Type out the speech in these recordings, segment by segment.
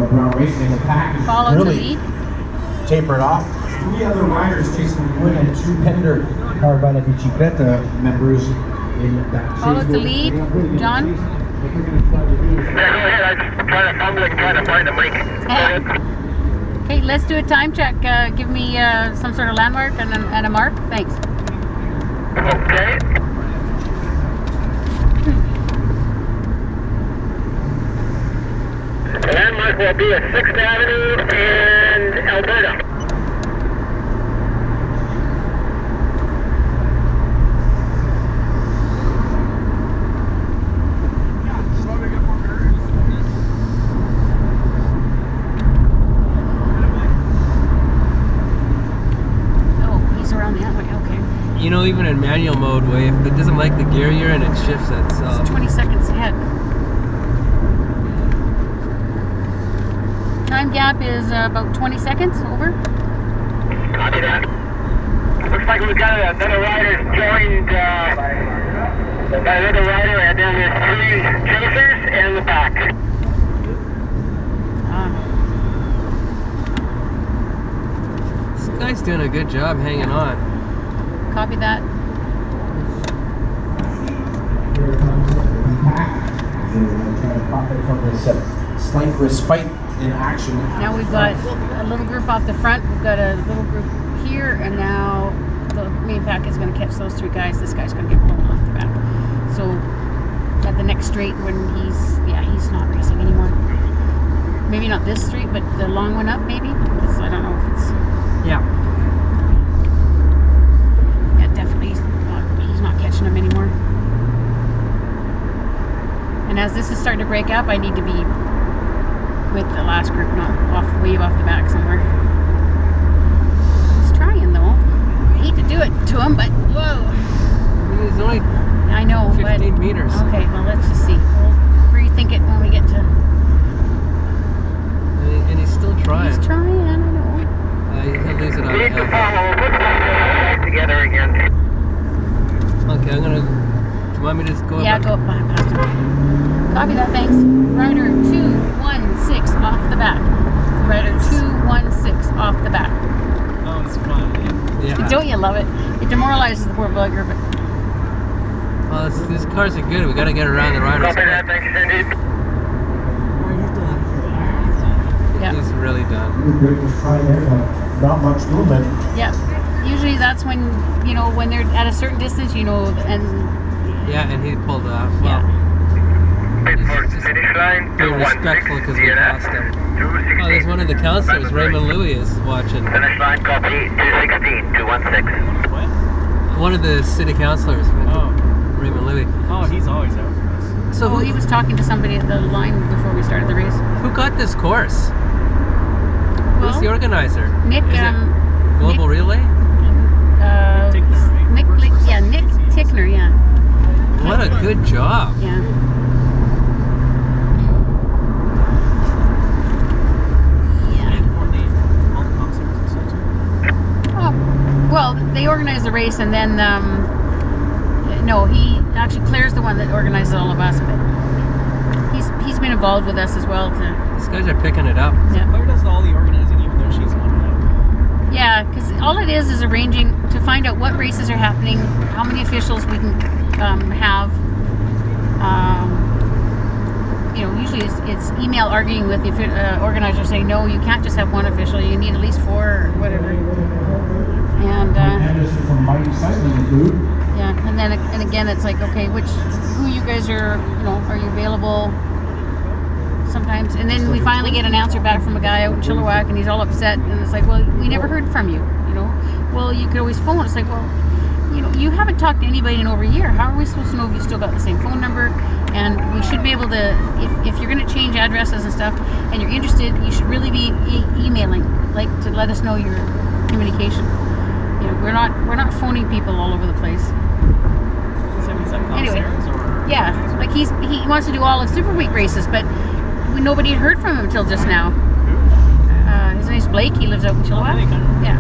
Brown Racing in the pack. Follow to lead. Tapered off. 3 other riders chasing the win and 2 Pender Caravana Bicicleta members in that chase. Follow to lead, John. Yeah, go ahead. I'm just trying to find a mic. Go ahead. Okay, let's do a time check. Give me some sort of landmark and a mark. Thanks. Okay. The landmark will be at 6th Avenue and Alberta. You know, even in manual mode way, if it doesn't like the gear you're in, it shifts itself. It's 20 seconds ahead. Time gap is about 20 seconds, over. Copy that. Looks like we've got another rider joined by another rider, and then there's 3 chasers in the back. This guy's doing a good job hanging on. Copy that. Here comes the pack. They're trying to profit from this slight respite in action. Now we've got a little group off the front. We've got a little group here, and now the main pack is going to catch those 3 guys. This guy's going to get blown off the back. So at the next straight, when he's not racing anymore. Maybe not this straight, but the long one up, maybe. Because I don't know if it's. Yeah. Definitely he's not catching them anymore. And as this is starting to break up, I need to be with the last group, not way off the back somewhere. He's trying though. I hate to do it to him, but whoa. He's only I know, 15 meters. Okay, well let's just see. We'll rethink it when we get to. And he's still trying. He's trying, I know. He'll lose it on the hill. Together again. Okay, I'm gonna. Do you want me to just go? Yeah, go up past him. Copy that, thanks. Rider 216 off the back. Rider 216 off the back. Oh, it's fun. Yeah. Don't you love it? It demoralizes the poor bugger, but. Well, these cars are good. We gotta get around the riders. Copy that, thanks, Cindy. Yeah. He's really done. Great was trying there, but not much movement. Yeah. Usually that's when, when they're at a certain distance, and Yeah, and he pulled off. Well, Just finish line. being respectful because we passed him. Oh, there's one of the counselors, Raymond Louis, is watching. Finish line, copy, 216, 216. What? One of the city councilors, Raymond Louis. Oh, he's always out for us. So he was talking to somebody at the line before we started the race. who got this course? Well, Who's the organizer? Nick, Is it Global Relay? Tickner, right? Nick Tickner, yeah. What a good job. Yeah. Well, they organize the race, and then no, he actually Claire's the one that organizes all of us, but he's been involved with us as well. These guys are picking it up. Yeah. Claire does all the organizing, even though she's not allowed. Yeah, because all it is arranging to find out what races are happening, how many officials we can have. Usually it's email arguing with the organizer saying, no, you can't just have one official, you need at least 4 or whatever. And from Mighty Cycling Group. yeah, and again it's like, okay, who you guys are, are you available sometimes? And then we finally get an answer back from a guy out in Chilliwack, and he's all upset, and it's like, well, we never heard from you, well, you could always phone. It's like, well, you haven't talked to anybody in over a year. How are we supposed to know if you still got the same phone number? And we should be able to, if you're going to change addresses and stuff, and you're interested, you should really be emailing, to let us know your communication. We're not phoning people all over the place. So is that Anyway, concerts or yeah, he wants to do all of Super Week races, but nobody had heard from him until just now. His name's Blake. He lives out in Chilliwack. Yeah.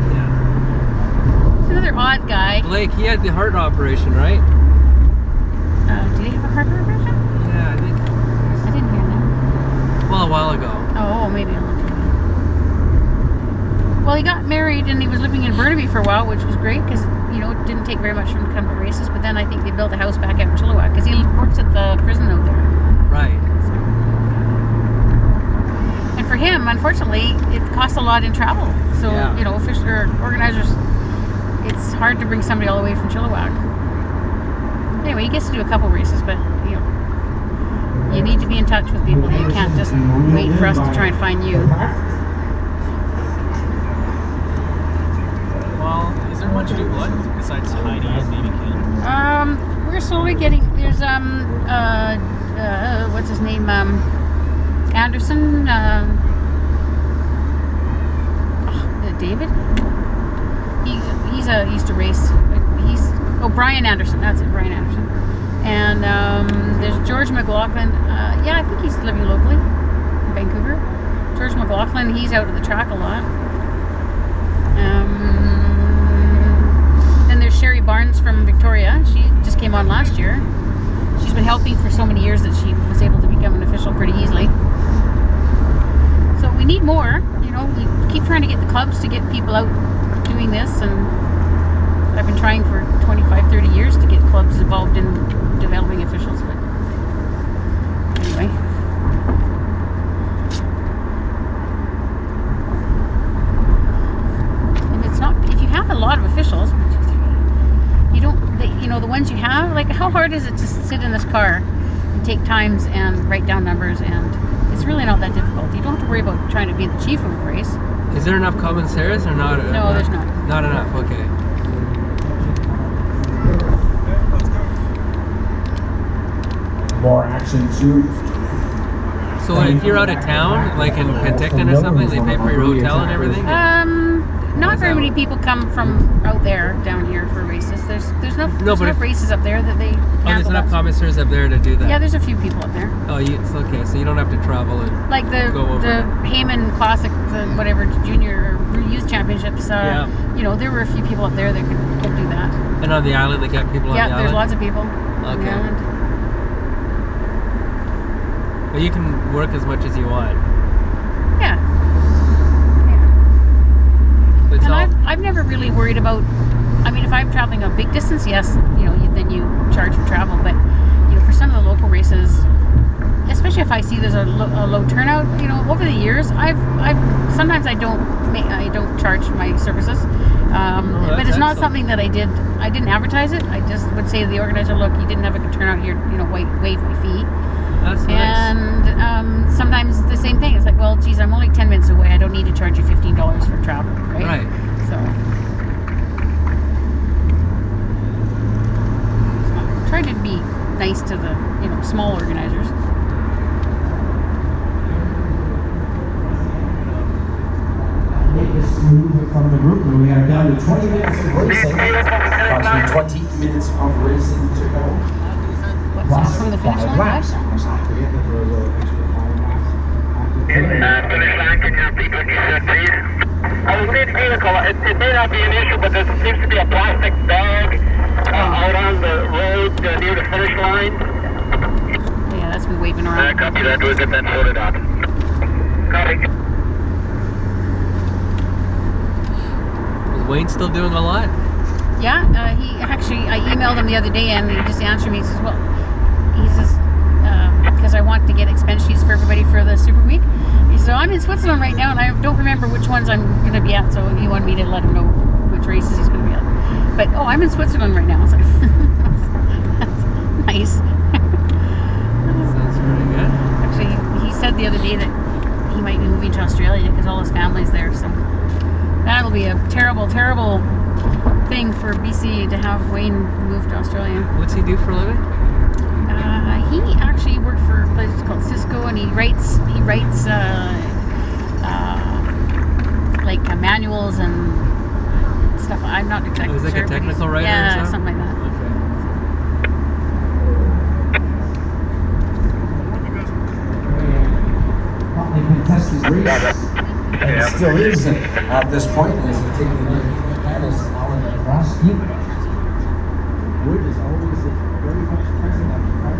He's another odd guy. Blake, he had the heart operation, right? Did he have a heart operation? Yeah, I think. I didn't hear that. Well, a while ago. Oh. Oh, maybe I'll look at it. Well, he got married and he was living in Burnaby for a while, which was great because, you know, it didn't take very much for him to come to races. But then I think they built a house back out in Chilliwack because he works at the prison out there. Right. And for him, unfortunately, it costs a lot in travel. So, Yeah. you know, organizers, it's hard to bring somebody all the way from Chilliwack. Anyway, he gets to do a couple races, but, you know, you need to be in touch with people. You can't just wait for us to try and find you. Well, is there much new blood besides Heidi and maybe Ken? We're slowly getting. There's what's his name? Anderson. David. He used to race. Brian Anderson. That's it, Brian Anderson. And there's George McLaughlin. Yeah, I think he's living locally in Vancouver. George McLaughlin. He's out at the track a lot. Then there's Sherry Barnes from Victoria. She just came on last year. She's been helping for so many years that she was able to become an official pretty easily. So we need more. You know, we keep trying to get the clubs to get people out doing this, and I've been trying for 25, 30 years to get clubs involved in developing officials, but anyway. And it's not, if you have a lot of officials, the ones you have, like, how hard is it to sit in this car and take times and write down numbers? And it's really not that difficult. You don't have to worry about trying to be the chief of a race. Is there enough commissaires or not? No, there's not. Not enough, okay. More action too. So if you're out of town, like in Penticton or something, they pay for your hotel and everything? Not very many people come from out there down here for races. There's enough races up there that they there's enough commissaires up there to do that? Yeah, there's a few people up there. Oh, it's okay. So you don't have to travel and like the Hayman Classic, whatever, junior or youth championships. You know, there were a few people up there that could do that. And on the island, they got people on the island? Yeah, there's lots of people on the island. But you can work as much as you want. Yeah. And I've never really worried about, I mean, if I'm traveling a big distance, yes, you know, then you charge for travel. But, you know, for some of the local races, especially if I see there's a low turnout, you know, over the years, sometimes I don't charge my services. But it's not something that I didn't advertise it. I just would say to the organizer, look, you didn't have a good turnout here, you know, waive my fee. That's nice. And sometimes the same thing. It's like, well, geez, I'm only 10 minutes away. I don't need to charge you $15 for travel, right? Right. So try to be nice to the, you know, small organizers. Latest move from the group. We are down to 20 minutes of racing. Approximately 20 minutes of racing to go. What's from the finish line? Laps. Finish line, can you repeat what you said, please? I was reading the vehicle. It may not be an issue, but there seems to be a plastic bag out on the road near the finish line. Yeah, that's been waving around. Copy that. We'll get that sorted out. Copy. Is Wayne still doing a lot? Yeah, I emailed him the other day and he just answered me. He says, well, because I want to get expense sheets for everybody for the Super Week. He said, I'm in Switzerland right now and I don't remember which ones I'm going to be at, so he wanted me to let him know which races he's going to be at. But, I'm in Switzerland right now. So that's nice. Sounds pretty good. Actually, he said the other day that he might be moving to Australia because all his family's there, so that'll be a terrible, terrible thing for BC to have Wayne move to Australia. What's he do for a living? He actually worked for a place called Cisco, and he writes like manuals and stuff. I'm not exactly He's like sure. a technical writer or Yeah, something? something like that. Hotly contested race. And it still is at this point as we're taking a look at that is Alan Roski. Wood is always very much present at the front.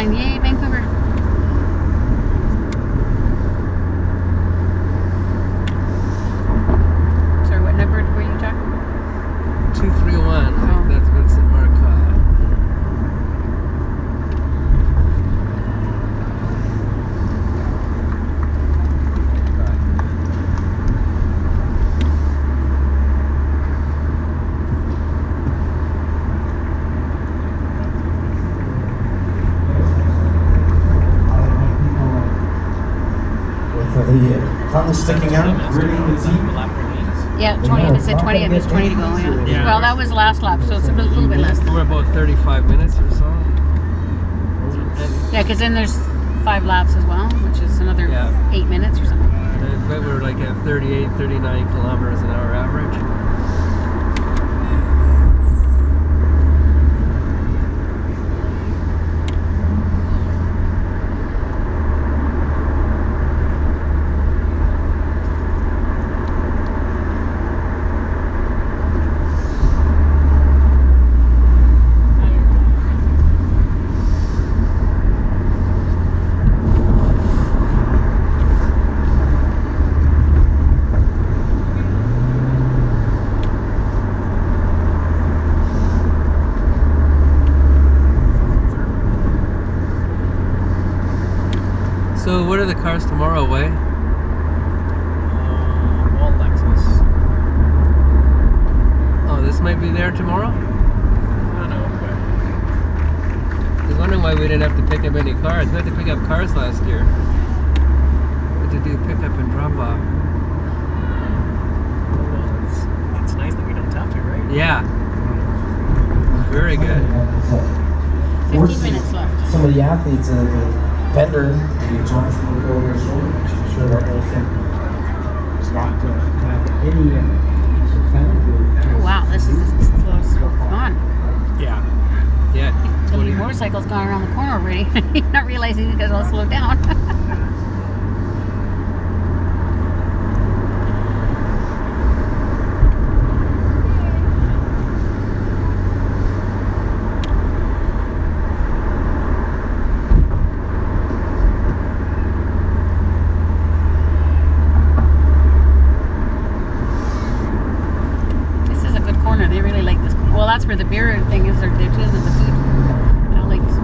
fine. Yay, Vancouver. Sorry, what number were you talking? 231. I Oh. think that's Vincent Marcotte. With the tongue sticking out, gritting the teeth. Lap remains. Yeah, 20. If it said 20, it means 20 to go. Yeah. Yeah. Well, that was the last lap, so it's a little bit less. We're about 35 minutes or so. Yeah, because then there's 5 laps as well, which is another Yeah. 8 minutes or something. I bet we're like at 38, 39 kilometers an hour average. So what are the cars tomorrow, Way? All Lexus. Oh, this might be there tomorrow? I don't know, but I was wondering why we didn't have to pick up any cars. We had to pick up cars last year. We had to do pickup and drop off. well, it's nice that we don't have to, right? Yeah. Very good. 15 minutes left. Some of the athletes in the Bender, the Johnson will go over his shoulder, making sure that whole thing is not to have any penalty. Oh, wow, this is close. Gone. Yeah. Yeah. The 20. motorcycle's gone around the corner already. Not realizing you guys all slowed down. This is a good corner. They really like this. Well, that's where the beer thing is. There too, and the food. I like this.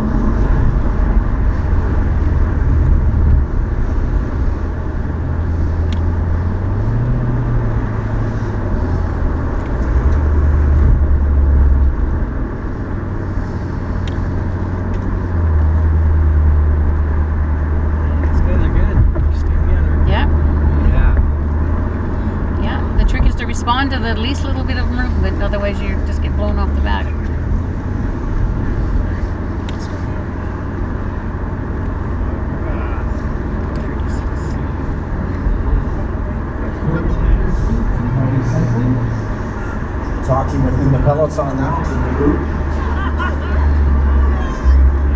These guys are good. Stay together. Yeah, Yeah. yeah. The trick is to respond to the least little bit of movement. Otherwise, you just get blown off the back. Talking within the peloton now in the group.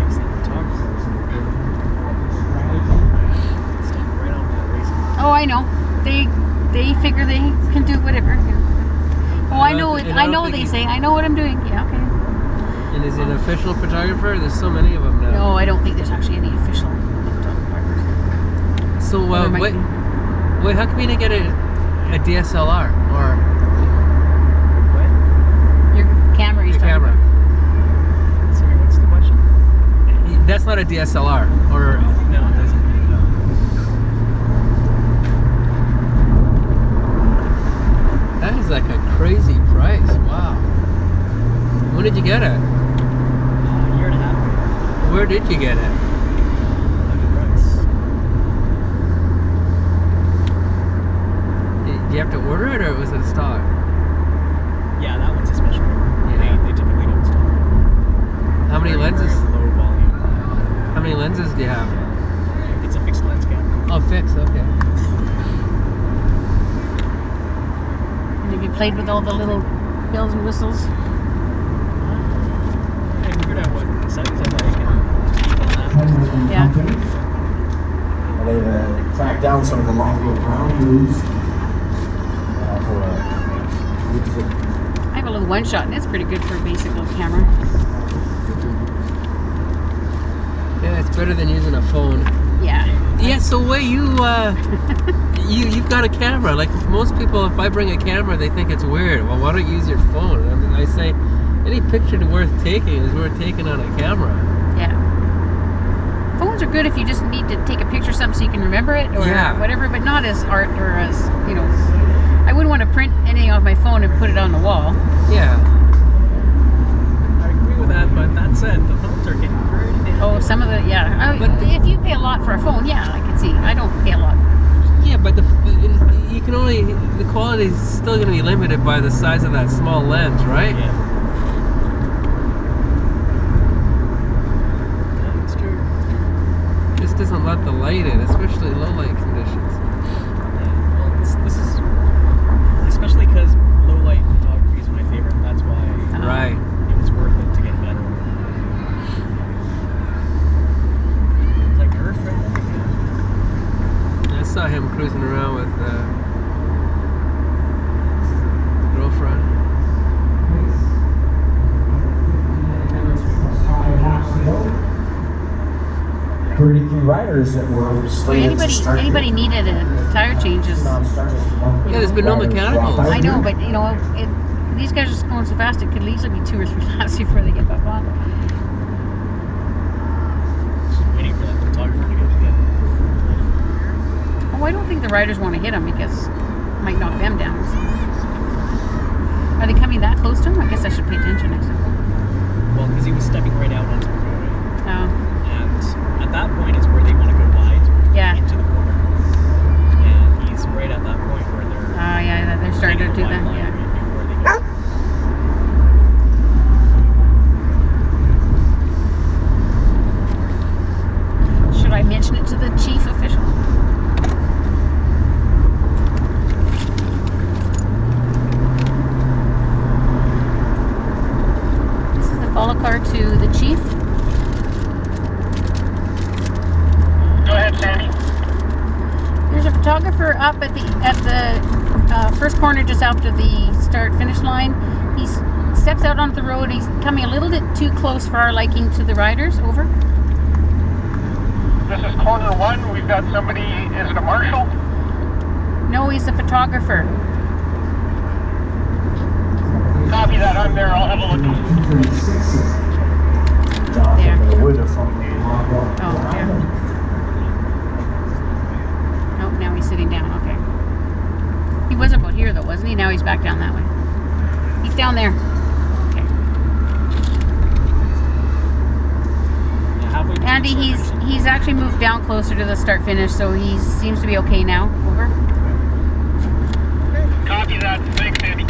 Excellent photographer. Stand right on the racing. Oh, I know. They figure they can do whatever. Oh, I know. And I don't know. think They he- say I know what I'm doing. Yeah. Okay. And is it an official photographer? There's so many of them now. No, I don't think there's actually any official photographers. So, There might wait, be. how come you didn't get a DSLR or What? Your camera. your camera? Sorry, what's the question? That's not a DSLR, or No, it doesn't. that is like a crazy price. Wow. When did you get it? A year and a half ago. Where did you get it? Lucky Brooks. Did you have to order it, or was it stock? Yeah, that one's a special order. Yeah. They typically don't stock. How many Very, lenses? very low volume. How many lenses do you have? It's a fixed lens camera. Oh, fixed. Okay. And have you played with all the little bells and whistles? I figured out what settings I like and just keep on that. Yeah. They've tracked down some of the longer ground moves. I have a little one shot, and it's pretty good for a basic little camera. Yeah, it's better than using a phone. Yeah. Yeah, so wait, you've got a camera. Like most people, if I bring a camera, they think it's weird. Well, why don't you use your phone? I mean, I say any picture worth taking is worth taking on a camera. Yeah. Phones are good if you just need to take a picture of something so you can remember it or whatever, but not as art or as, you know. I wouldn't want to print anything off my phone and put it on the wall. Yeah. I agree with that, but that said, the phones are getting pretty damn Oh, good. some of the, yeah. But if you pay a lot for a phone, yeah, I can see. I don't pay a lot. Yeah, but you can only, the quality is still going to be limited by the size of that small lens, right? Yeah. That's true. Just doesn't let the light in, especially low light conditions. Yeah. Well, this is especially because low light photography is my favorite. That's why Right. it was worth it to get a better one. It's like Earth right there. I saw him cruising around with his girlfriend. 33 riders that were slated to start. Anybody needed a tire changes. Yeah, there's been no mechanicals. I know, but you know, these guys are just going so fast. It could easily be 2 or 3 laps before they get back on. Just waiting for that photographer to get hit. Oh, I don't think the riders want to hit him because it might knock them down. Are they coming that close to him? I guess I should pay attention next time. Well, because he was stepping right out onto the roadway. Oh, And at that point is where they want to go wide yeah. into the corner. And he's right at that point where they're Oh, yeah, they're starting to taking do the wide that. line Yeah. right before they get. Should I mention it to the chief official? This is the follow car to the chief. Go ahead, Sandy. There's a photographer up at the first corner just after the start-finish line. He steps out onto the road. He's coming a little bit too close for our liking to the riders. Over. This is corner 1. We've got somebody, is it a marshal? No, he's a photographer. Copy that, I'm there, I'll have a look. 236. Jonathan There. Wood from the Long Walk. Oh, yeah. Oh, now he's sitting down. Okay. He was about here though, wasn't he? Now he's back down that way. He's down there. Okay. Yeah, halfway between Andy, start finish and- he's actually moved down closer to the start finish, so he seems to be okay now. Over. Copy that, thanks, Sandy.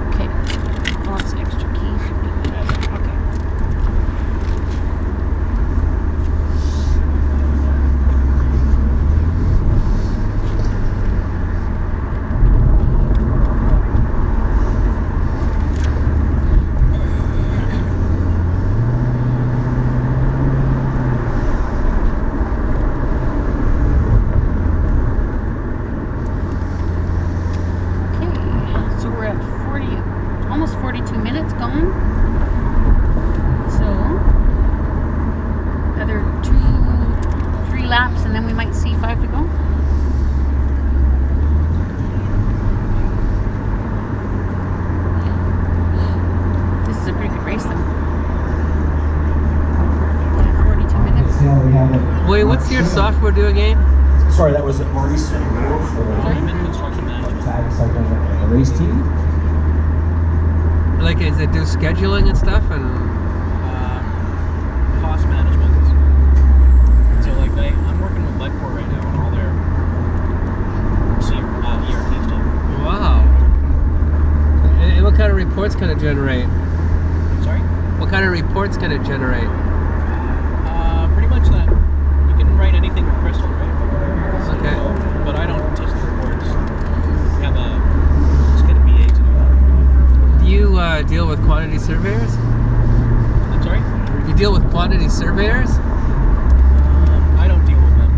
Okay. Lots of extra keys. Okay. Okay, so we're at 40, almost 42 minutes gone. So, another 2-3 laps and then we might see 5 to go. This is a pretty good race though. Yeah, 42 minutes. Yeah, we have a- Wait, what's your software do again? Sorry, that was Maurice and Will for Human construction management. it's like a race team. Like, is it do scheduling and stuff? And Cost management. So, like, I'm working with Ledport right now on all their ERP stuff. wow. And what kind of reports can it generate? I'm sorry? What kind of reports can it generate? Pretty much that. You can write anything with Crystal, right? Okay. But I don't touch the reports. We have just get a BA to do that. Do you deal with quantity surveyors? I'm sorry? You deal with quantity surveyors? I don't deal with them.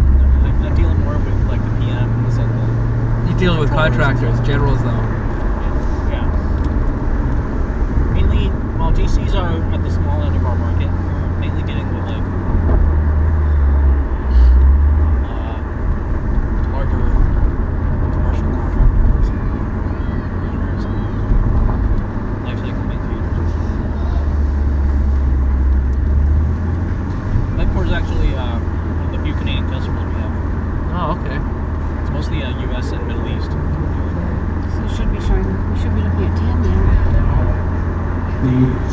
I'm dealing more with like the PMs and the. You deal with contractors, generals though. Yeah.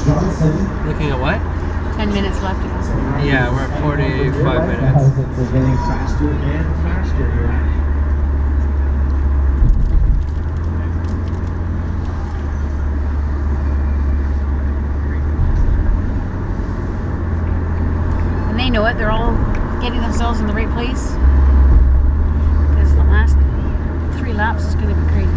Johnson. Looking at what? 10 minutes left to go. Yeah, we're at 45 minutes. We're getting faster and faster here. And they know it. They're all getting themselves in the right place. Because the last 3 laps is going to be crazy.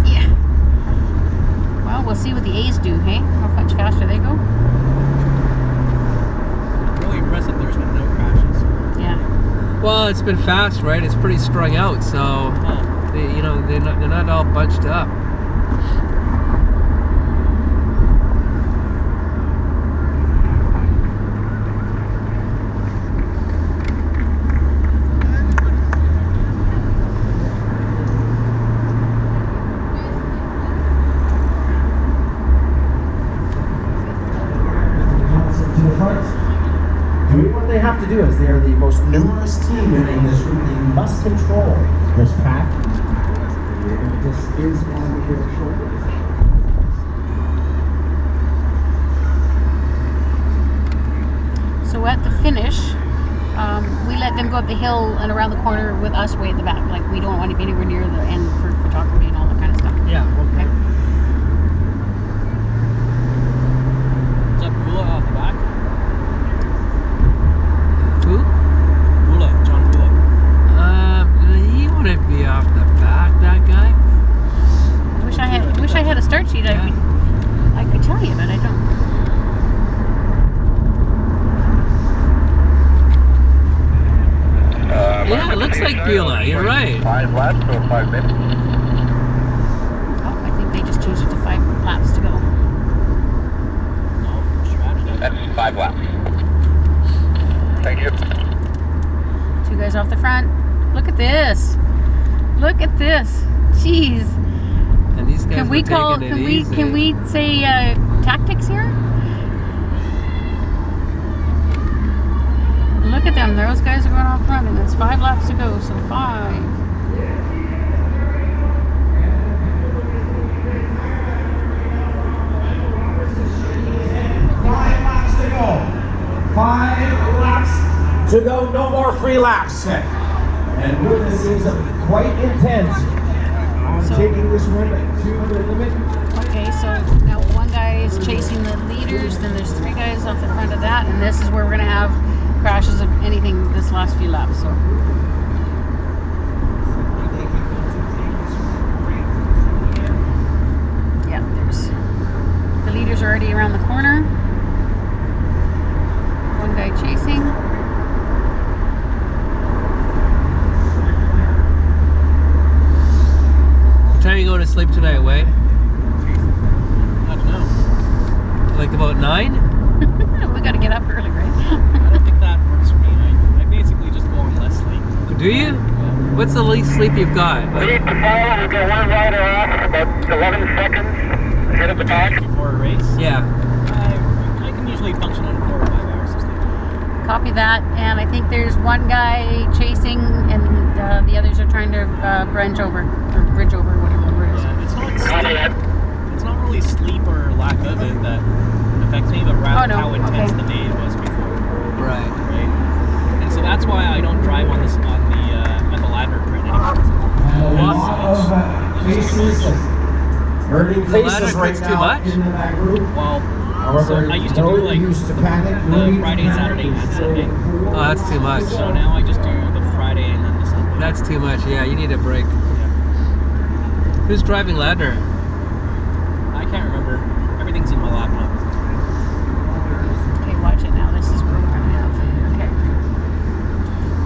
Yeah. Well, we'll see what the A's do, hey? How much faster they go. Really impressive. There's been no crashes. Yeah. Well, it's been fast, right? It's pretty strung out, so Oh, they, you know, they're not all bunched up. Johnson to the front. Doing what they have to do as they are the most numerous team in this group. They must control this pack. The impetus is on their shoulders. So at the finish, we let them go up the hill and around the corner with us way at the back. Like, we don't want to be anywhere near the end for photography and all that kind of stuff. Yeah. Okay. is that Bula off the back? Who? Bula, John Bula. He wouldn't be off the back, that guy. Wish I had a start sheet. Yeah. I could tell you, but I don't. Yeah, it looks like Beulah. You're right. 5 laps or 5 minutes. Oh, I think they just changed it to 5 laps to go. No, strategy. That's 5 laps. Thank you. 2 guys off the front. Look at this. Look at this. Jeez. And these guys Can we were call? taking it easy. Can we say tactics here? Look at them. Those guys are going off front, and it's 5 laps to go. So 5. Five laps to go. No more free laps. And Wood seems quite intense on So- taking this one to the limit. Okay, so now one guy is chasing the leaders, then there's 3 guys off the front of that, and this is where we're gonna have crashes of anything this last few laps. So yeah, there's the leaders are already around the corner. One guy chasing. What time you going to sleep tonight, Wade? I don't know. Like about 9? We gotta get up early, right? I don't think that works for me. I basically just go on less sleep. Do you? Yeah. What's the least sleep you've got? We need to follow. We've got one rider off, about 11 seconds ahead of the pack. Before a race, Yeah. I can usually function on 4 or 5 hours of sleep. Copy that. And I think there's one guy chasing, and the others are trying to bridge over, whatever the word is. Yeah, it's not Copy that. sleep. It's not really sleep or lack of it that affects me, but rather Oh, no. how intense Okay. the day was before, Right. right? And so that's why I don't drive on the at the ladder grid anymore. And a lot of faces, burning The faces ladder right grid's too now much? in that group. Well, However, so I used to no do like use to panic. the Friday, Saturday, and Sunday. Oh, that's too much. So now I just do the Friday and then the Sunday. That's too much. Yeah, you need a break. Yeah. Who's driving ladder? I can't remember. Everything's in my laptop. Okay, watch it now. This is where we're gonna have. Okay.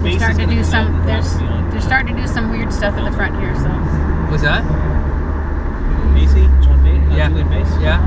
They're Base is starting to gonna do come some. out and There's. drop me on. They're starting to do some weird stuff at the front here. So Was that? Macy, John Bate, Yeah. Julian Base. Yeah.